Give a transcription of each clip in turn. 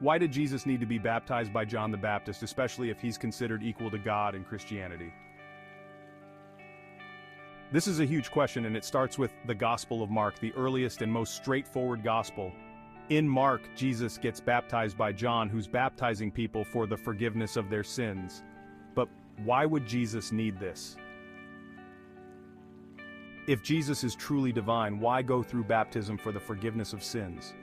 Why did Jesus need to be baptized by John the Baptist, especially if he's considered equal to God in Christianity? This is a huge question, and it starts with the Gospel of Mark, the earliest and most straightforward gospel. In Mark, Jesus gets baptized by John, who's baptizing people for the forgiveness of their sins. But why would Jesus need this? If Jesus is truly divine, why go through baptism for the forgiveness of sins?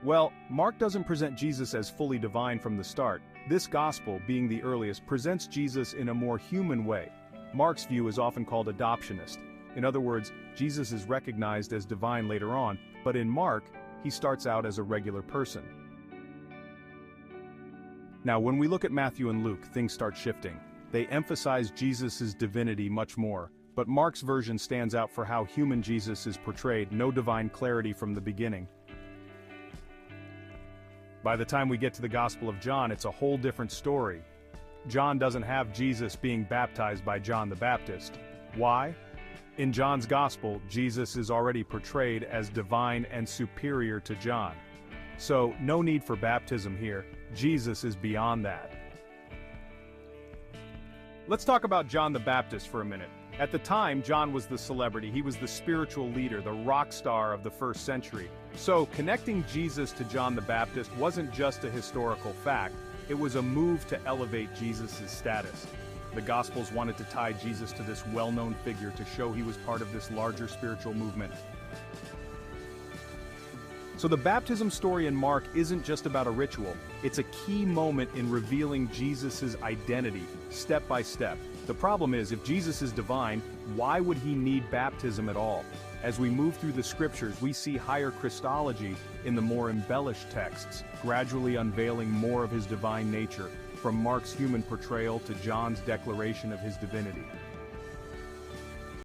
Well, Mark doesn't present Jesus as fully divine from the start. This gospel, being the earliest, presents Jesus in a more human way. Mark's view is often called adoptionist. In other words, Jesus is recognized as divine later on, but in Mark, he starts out as a regular person. Now, when we look at Matthew and Luke, things start shifting. They emphasize Jesus' divinity much more, but Mark's version stands out for how human Jesus is portrayed, no divine clarity from the beginning. By the time we get to the Gospel of John, it's a whole different story. John doesn't have Jesus being baptized by John the Baptist. Why? In John's Gospel, Jesus is already portrayed as divine and superior to John. So, no need for baptism here. Jesus is beyond that. Let's talk about John the Baptist for a minute. At the time, John was the celebrity. He was the spiritual leader, the rock star of the first century. So, connecting Jesus to John the Baptist wasn't just a historical fact. It was a move to elevate Jesus' status. The Gospels wanted to tie Jesus to this well-known figure to show he was part of this larger spiritual movement. So the baptism story in Mark isn't just about a ritual. It's a key moment in revealing Jesus' identity, step by step. The problem is, if Jesus is divine, why would he need baptism at all? As we move through the scriptures, we see higher Christology in the more embellished texts, gradually unveiling more of his divine nature, from Mark's human portrayal to John's declaration of his divinity.